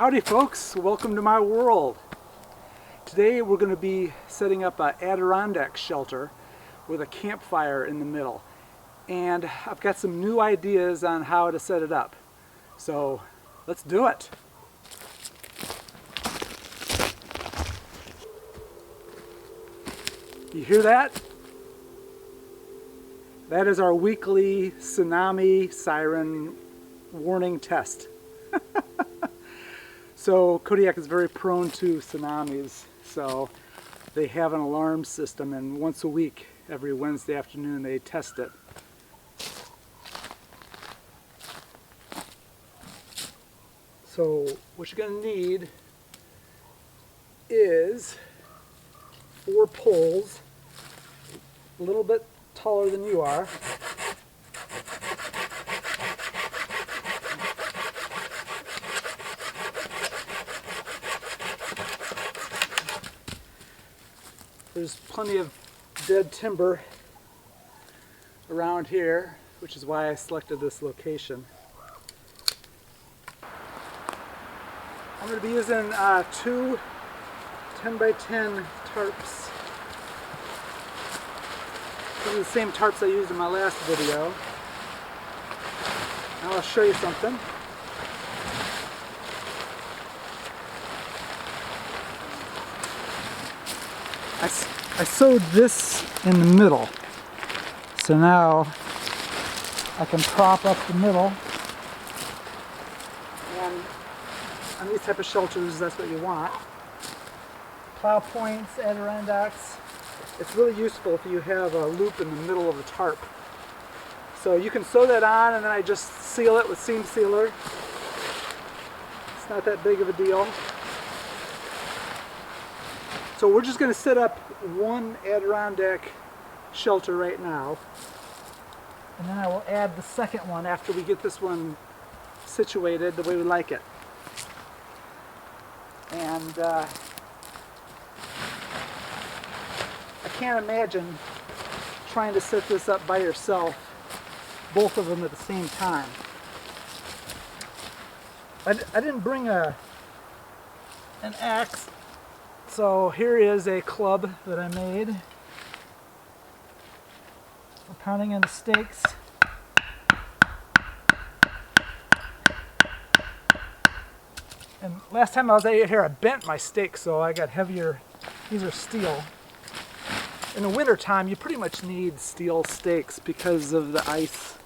Howdy folks, welcome to my world. Today we're going to be setting up an Adirondack shelter with a campfire in the middle. And I've got some new ideas on how to set it up. So let's do it. You hear that? That is our weekly Tsunami Siren warning test. So Kodiak is very prone to tsunamis, so they have an alarm system, and once a week, every Wednesday afternoon, they test it. So what you're going to need is 4 poles, a little bit taller than you are. There's plenty of dead timber around here, which is why I selected this location. I'm going to be using 2 10x10 tarps. These are the same tarps I used in my last video. Now I'll show you something. I sewed this in the middle, so now I can prop up the middle, and on these type of shelters that's what you want. Plow points, Adirondacks, it's really useful if you have a loop in the middle of the tarp. So you can sew that on and then I just seal it with seam sealer. It's not that big of a deal. So we're just going to set up one Adirondack shelter right now, and then I will add the second one after we get this one situated the way we like it. And I can't imagine trying to set this up by yourself, both of them at the same time. I didn't bring an axe. So here is a club that I made for pounding into stakes. And last time I was out here I bent my stakes, so I got heavier. These are steel. In the winter time you pretty much need steel stakes because of the ice.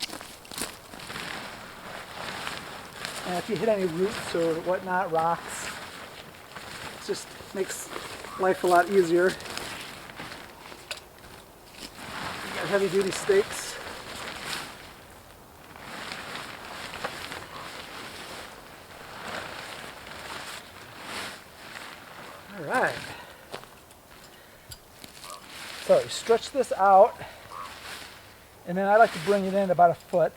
And if you hit any roots or whatnot, rocks, it just makes life a lot easier. You got heavy duty stakes. Alright. So you stretch this out, and then I like to bring it in about 1 foot,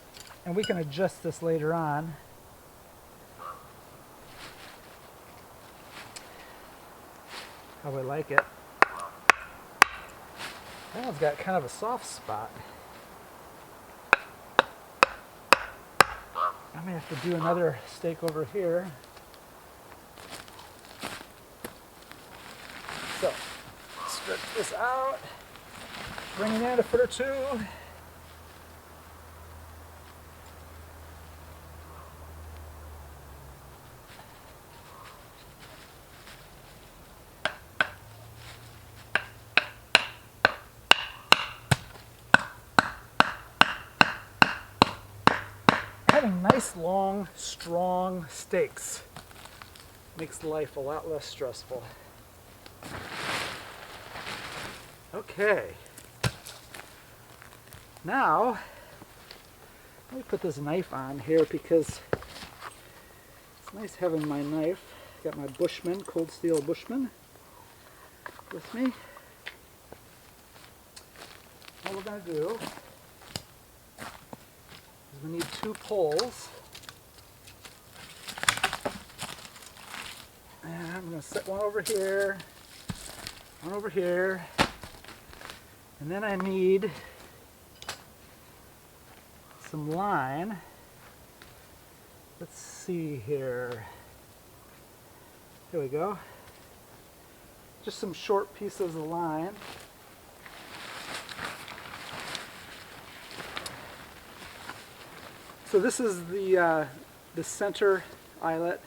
and we can adjust this later on. How I like it. That one's got kind of a soft spot. I may have to do another stake over here. So, stretch this out, bring it in 1 foot or 2. Having nice, long, strong stakes makes life a lot less stressful. Okay. Now, let me put this knife on here because it's nice having my knife. Got my Bushman, cold steel Bushman with me. All we're going to do we need 2 poles, and I'm going to set one over here, and then I need some line. Let's see here. Here we go. Just some short pieces of line. So this is the center eyelet.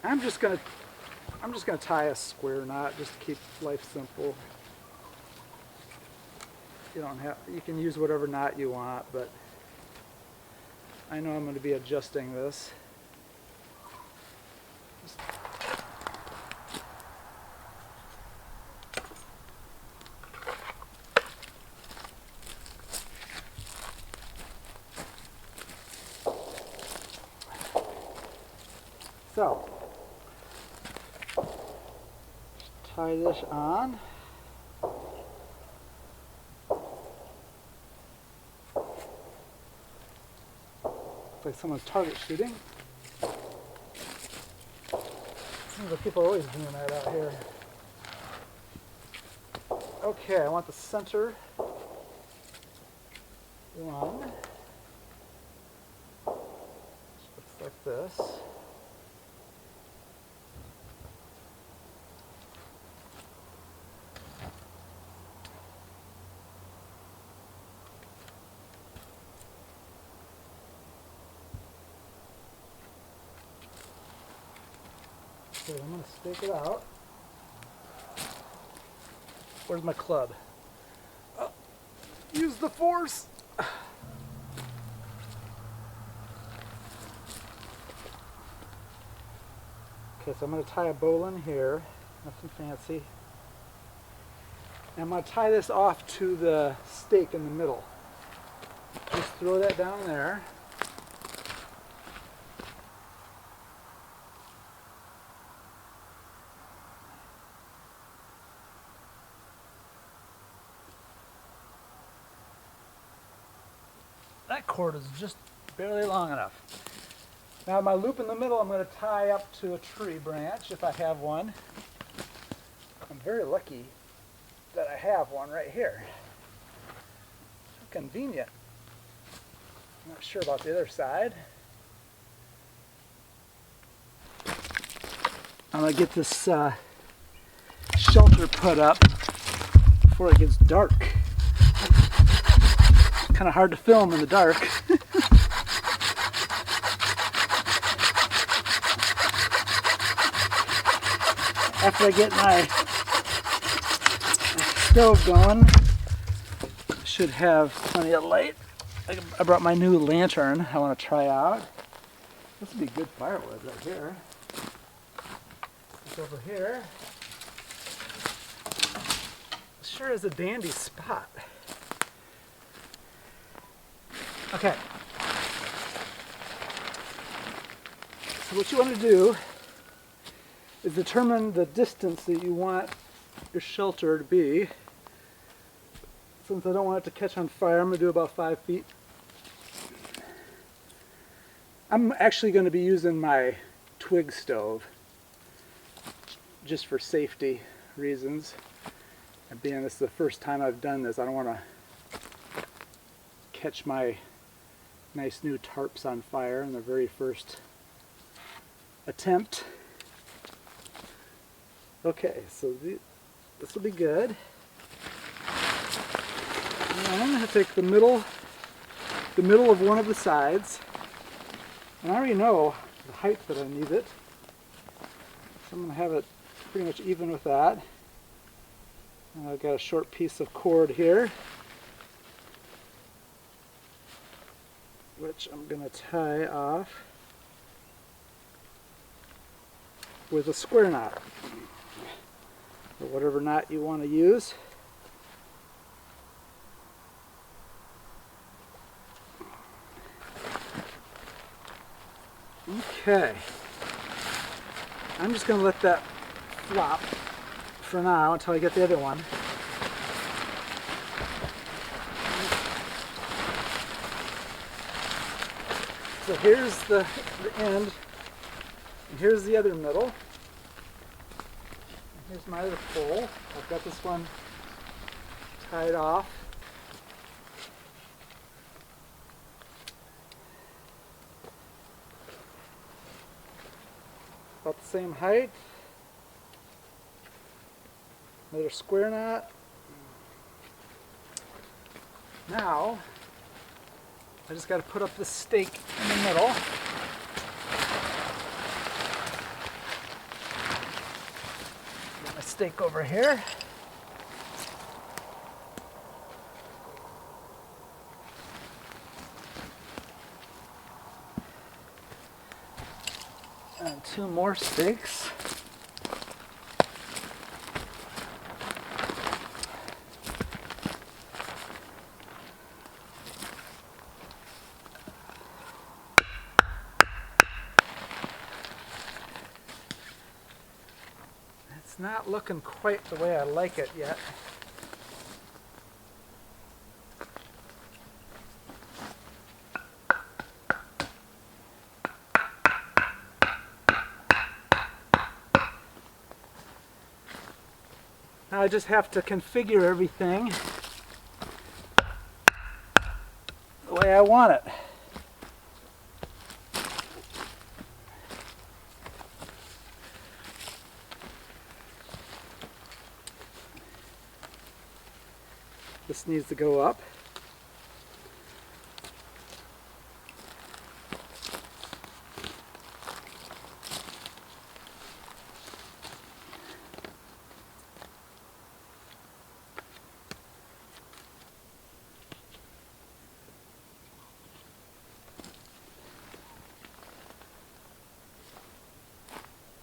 I'm just gonna tie a square knot just to keep life simple. You can use whatever knot you want, but I know I'm going to be adjusting this. So, tie this on. Like someone's target shooting. Seems like people are always doing that out here. Okay, I want the center one. Looks like this. Okay, I'm going to stake it out. Where's my club? Use the force! Okay, so I'm going to tie a bowline here. Nothing fancy. And I'm going to tie this off to the stake in the middle. Just throw that down there. That cord is just barely long enough. Now my loop in the middle I'm going to tie up to a tree branch if I have one. I'm very lucky that I have one right here. So convenient. I'm not sure about the other side. I'm going to get this shelter put up before it gets dark. Kind of hard to film in the dark. After I get my stove going, I should have plenty of light. I brought my new lantern I want to try out. This would be good firewood right here. It's over here. It sure is a dandy spot. Okay, so what you want to do is determine the distance that you want your shelter to be. Since I don't want it to catch on fire, I'm going to do about 5 feet. I'm actually going to be using my twig stove just for safety reasons. And being this is the first time I've done this, I don't want to catch my nice new tarps on fire in the very first attempt. Okay, so this will be good. And I'm going to take the middle of one of the sides, and I already know the height that I need it, so I'm going to have it pretty much even with that. And I've got a short piece of cord here, which I'm going to tie off with a square knot, or whatever knot you want to use. Okay, I'm just going to let that flop for now until I get the other one. So here's the end, and here's the other middle. And here's my other pole. I've got this one tied off. about the same height. Another square knot. Now, I just got to put up the stake in the middle. Get my stake over here. And 2 more stakes. It's not looking quite the way I like it yet. Now I just have to configure everything the way I want it. This needs to go up.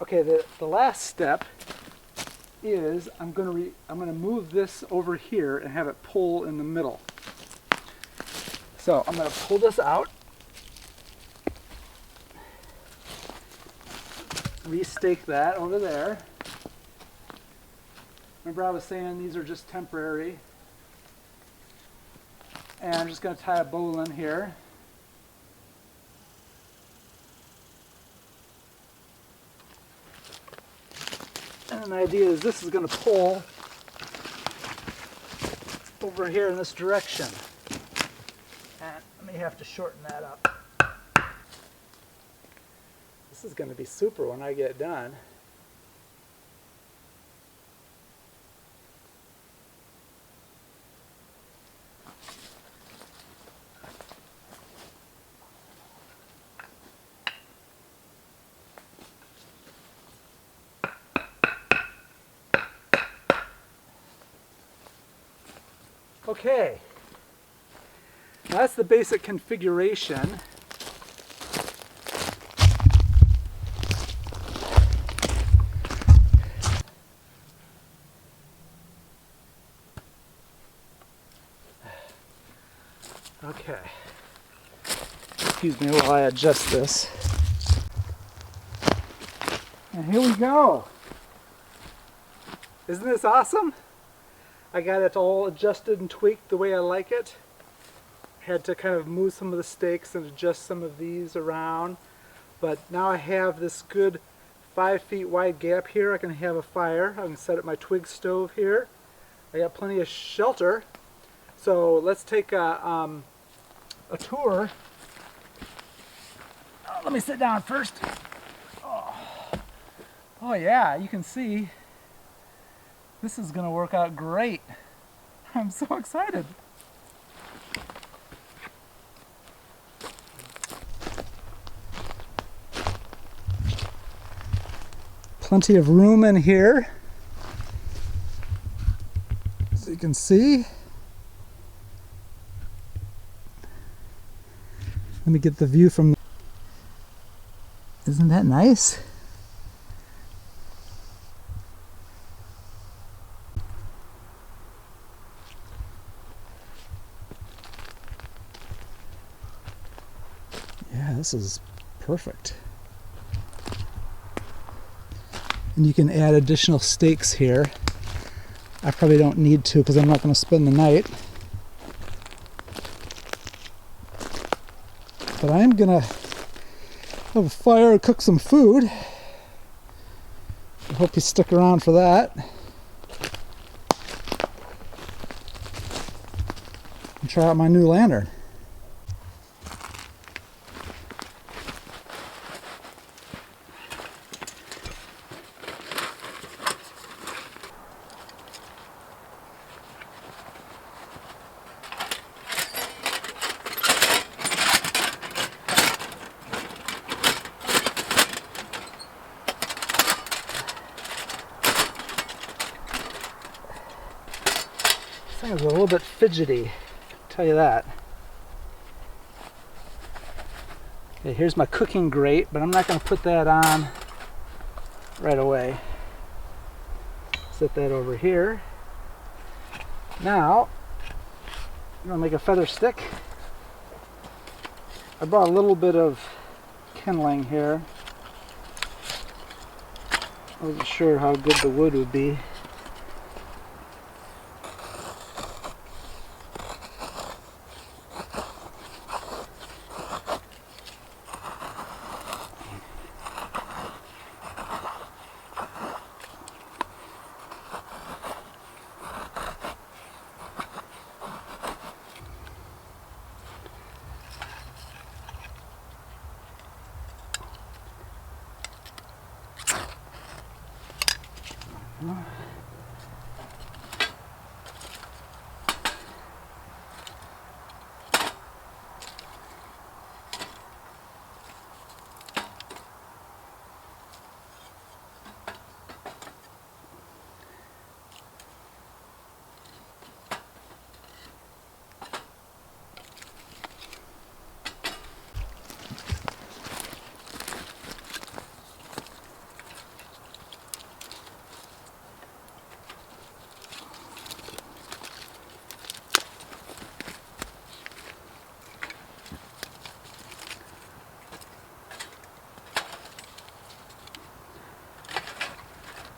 Okay, the last step is I'm going to move this over here and have it pull in the middle. So I'm going to pull this out, restake that over there. Remember I was saying these are just temporary, and I'm just going to tie a bow in here. And the idea is this is going to pull over here in this direction. And I may have to shorten that up. This is going to be super when I get done. Okay, now that's the basic configuration. Okay, excuse me while I adjust this. And here we go. Isn't this awesome? I got it all adjusted and tweaked the way I like it. Had to kind of move some of the stakes and adjust some of these around. But now I have this good 5 feet wide gap here. I can have a fire. I can set up my twig stove here. I got plenty of shelter. So let's take a tour. Let me sit down first. Oh yeah, you can see this is going to work out great. I'm so excited. Plenty of room in here, as you can see. Let me get the view from. Isn't that nice? Yeah, this is perfect. And you can add additional stakes here. I probably don't need to because I'm not going to spend the night. But I am going to have a fire and cook some food. I hope you stick around for that. And try out my new lantern. thing is a little bit fidgety, I'll tell you that. Okay, here's my cooking grate, but I'm not going to put that on right away. Set that over here. Now, I'm going to make a feather stick. I brought a little bit of kindling here. I wasn't sure how good the wood would be.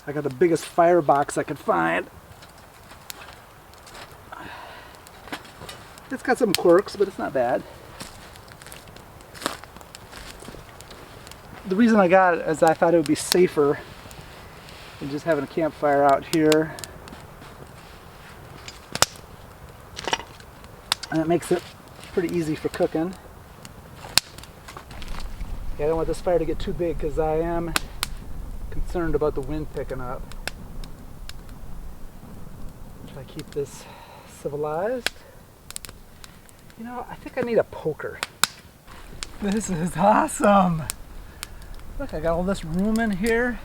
I got the biggest firebox I could find. It's got some quirks, but it's not bad. The reason I got it is I thought it would be safer than just having a campfire out here. And it makes it pretty easy for cooking. Yeah, I don't want this fire to get too big because I am concerned about the wind picking up. Try to keep this civilized. You know, I think I need a poker. This is awesome. Look, I got all this room in here.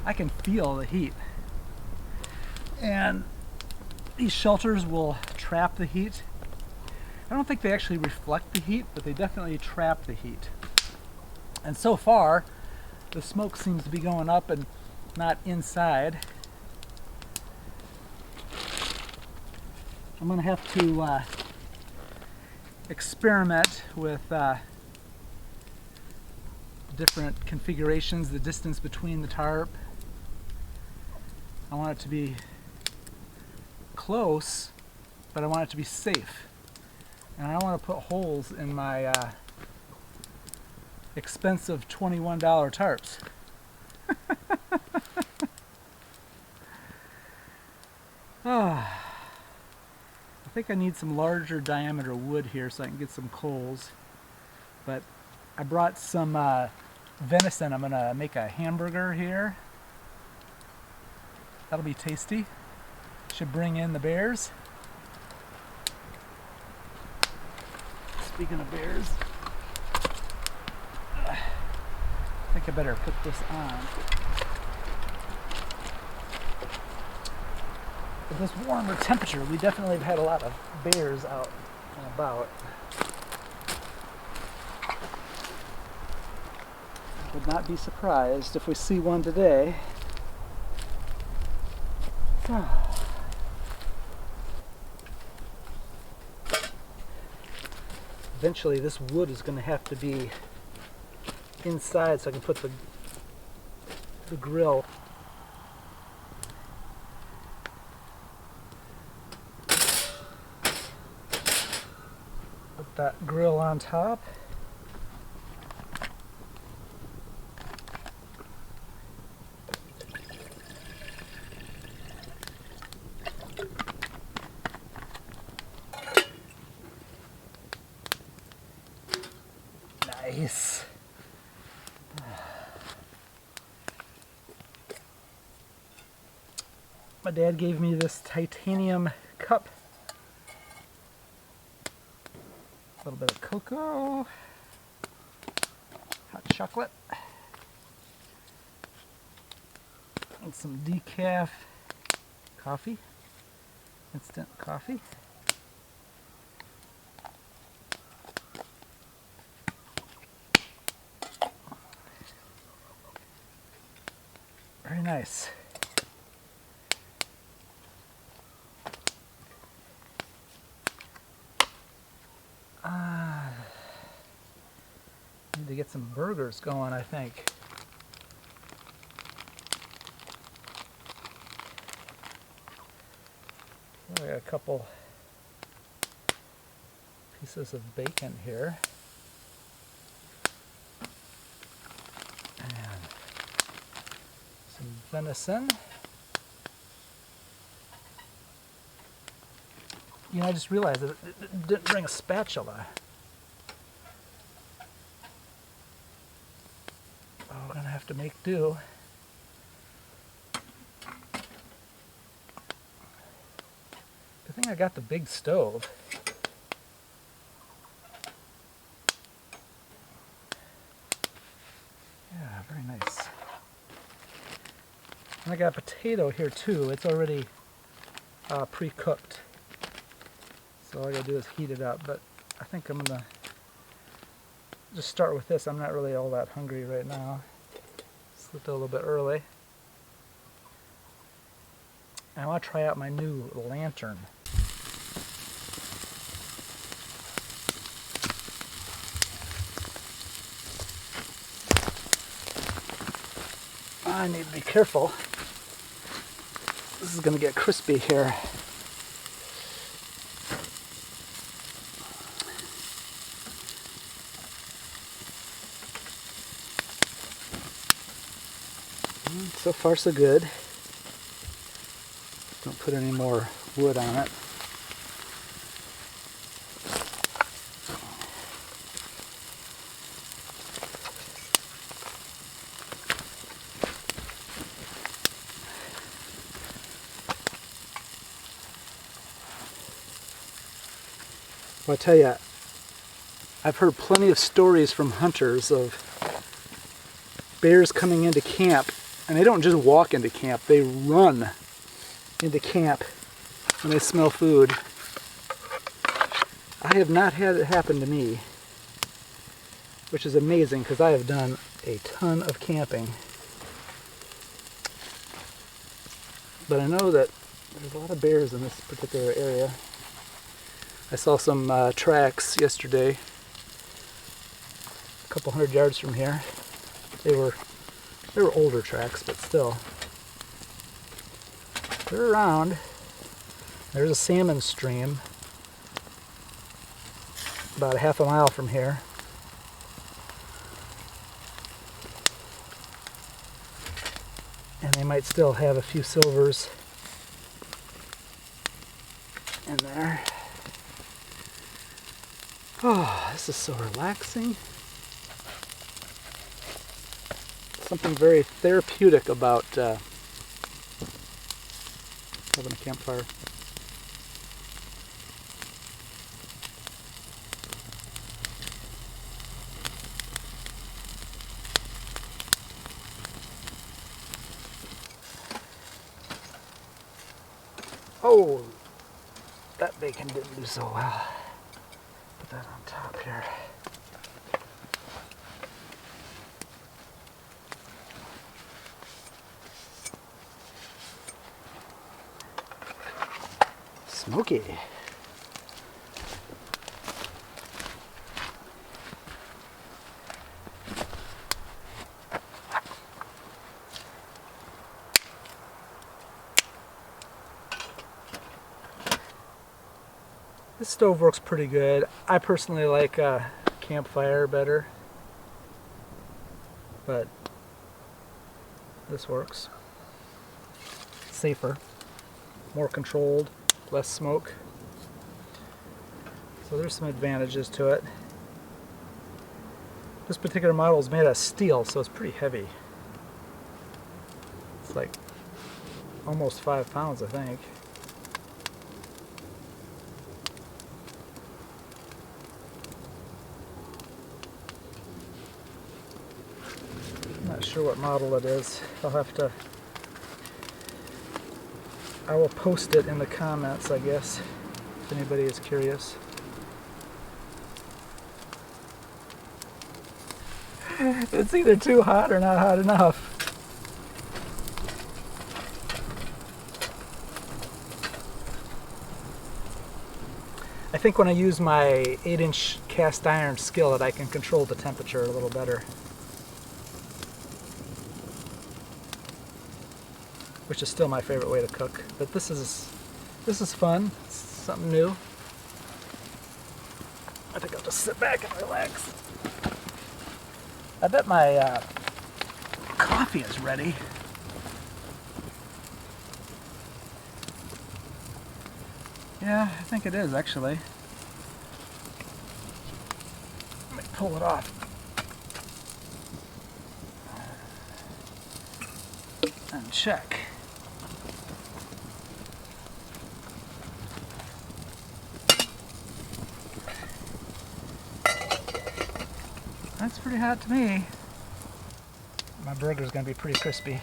I can feel the heat. And these shelters will trap the heat. I don't think they actually reflect the heat, but they definitely trap the heat. And so far, the smoke seems to be going up and not inside. I'm going to have to experiment with different configurations, the distance between the tarp. I want it to be close, but I want it to be safe. And I don't want to put holes in my expensive $21 tarps. I think I need some larger diameter wood here so I can get some coals. But I brought some venison. I'm going to make a hamburger here. That'll be tasty. Should bring in the bears. Speaking of bears, I think I better put this on. With this warmer temperature, we definitely have had a lot of bears out and about. I would not be surprised if we see one today. Eventually this wood is going to have to be inside so I can put the grill. Put that grill on top. Nice. My dad gave me this titanium cup. A little bit of cocoa, hot chocolate, and some decaf coffee. Instant coffee. Very nice. Need to get some burgers going, I think. I got a couple pieces of bacon here. And some venison. You know, I just realized that it didn't bring a spatula. Oh, we're gonna have to make do. Good thing I got the big stove. Yeah, very nice. And I got a potato here too. It's already pre-cooked. So all I gotta do is heat it up. But I think I'm gonna just start with this. I'm not really all that hungry right now. Slipped a little bit early. And I want to try out my new lantern. I need to be careful. This is going to get crispy here. So far so good. Don't put any more wood on it. Well, I tell you, I've heard plenty of stories from hunters of bears coming into camp, and they don't just walk into camp, they run into camp when they smell food. I have not had it happen to me, which is amazing because I have done a ton of camping. But I know that there's a lot of bears in this particular area. I saw some tracks yesterday, a couple 100 yards from here. They were older tracks, but still. They're around. There's a salmon stream about a half a mile from here. And they might still have a few silvers in there. Oh, this is so relaxing. Something very therapeutic about having a campfire. Oh, that bacon didn't do so well. Put that on top here. Smoky. This stove works pretty good. I personally like Campfire better, but this works. Safer, more controlled, less smoke. So there's some advantages to it. This particular model is made out of steel, so it's pretty heavy. It's like almost 5 pounds, I think. I'm not sure what model it is. I'll I will post it in the comments, I guess, if anybody is curious. It's either too hot or not hot enough. I think when I use my 8-inch cast iron skillet, I can control the temperature a little better. Which is still my favorite way to cook. But this is fun. It's something new. I think I'll just sit back and relax. I bet my coffee is ready. Yeah, I think it is actually. Let me pull it off. And check. That's pretty hot to me. My burger's gonna be pretty crispy.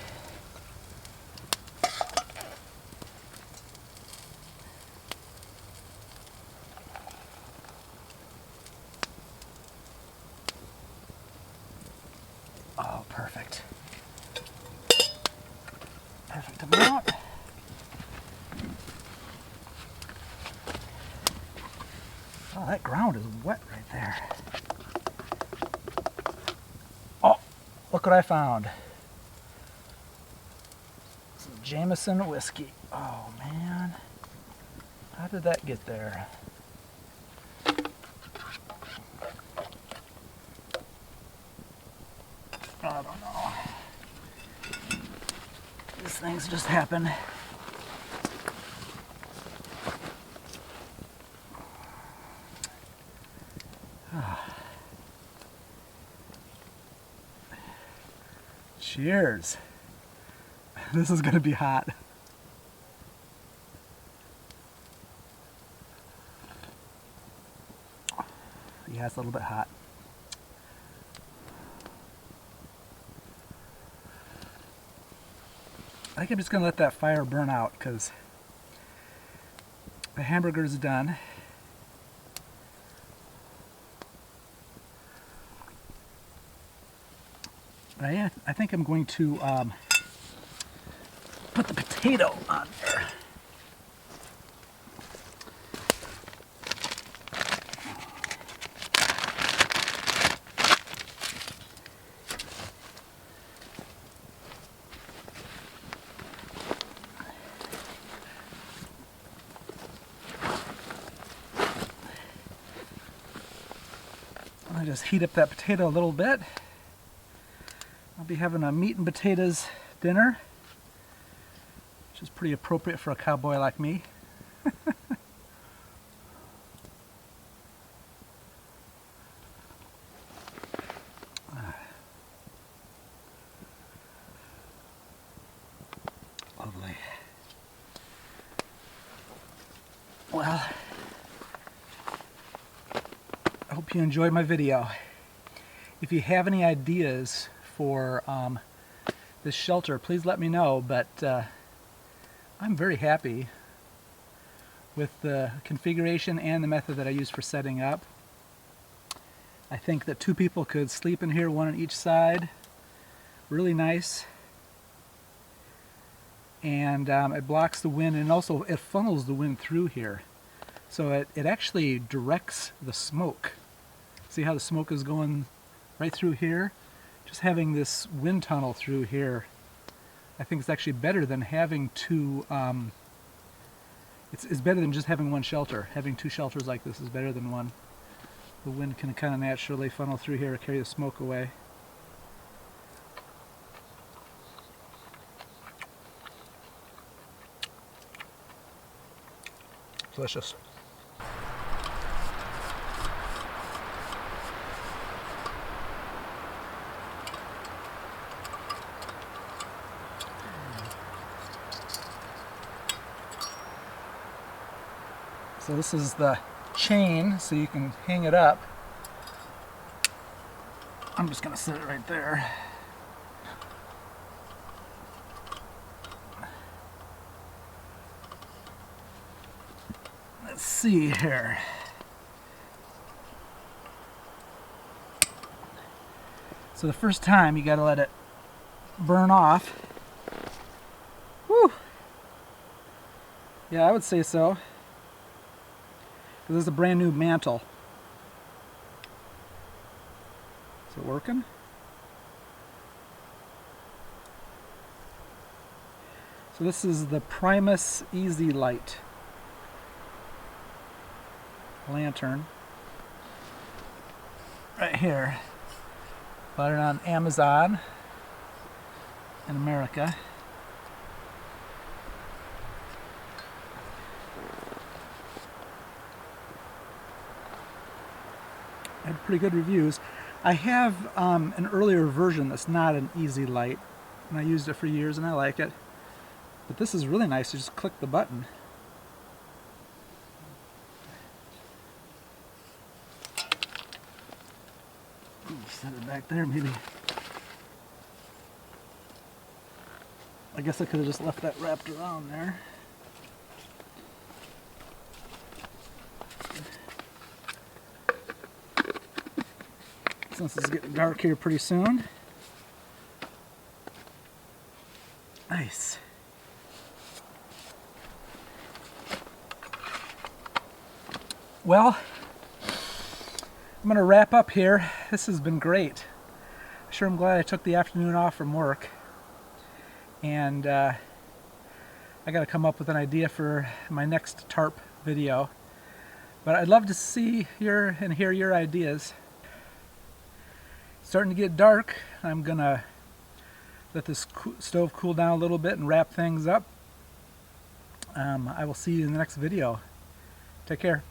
Oh, perfect. Perfect amount. Oh, that ground is wet right there. Oh, look what I found. Some Jameson whiskey. Oh, man. How did that get there? I don't know. These things just happen. Cheers. This is going to be hot. Yeah, it's a little bit hot. I think I'm just going to let that fire burn out because the hamburger is done. I think I'm going to put the potato on there. I'll just heat up that potato a little bit. I'll be having a meat and potatoes dinner, which is pretty appropriate for a cowboy like me. Lovely. Well, I hope you enjoyed my video. If you have any ideas for this shelter, please let me know, but I'm very happy with the configuration and the method that I use for setting up. I think that 2 people could sleep in here, 1 on each side. Really nice. And it blocks the wind, and also it funnels the wind through here. So it actually directs the smoke. See how the smoke is going right through here? Just having this wind tunnel through here, I think it's actually better than having 2, it's better than just having 1 shelter. Having 2 shelters like this is better than 1. The wind can kind of naturally funnel through here to carry the smoke away. Delicious. So this is the chain, so you can hang it up. I'm just going to set it right there. see here. So the first time you gotta let it burn off. Whew. Yeah, I would say so. Because this is a brand new mantle. Is it working? So this is the Primus Easy Light lantern. Right here. Bought it on Amazon in America. Had pretty good reviews. I have an earlier version that's not an easy light, and I used it for years and I like it. But this is really nice. You just click the button. Set it back there, maybe. I guess I could have just left that wrapped around there. Since it's getting dark here pretty soon. Nice. Well, I'm going to wrap up here. This has been great. Sure, I'm glad I took the afternoon off from work. And I got to come up with an idea for my next tarp video. But I'd love to see and hear your ideas. It's starting to get dark. I'm going to let this stove cool down a little bit and wrap things up. I will see you in the next video. Take care.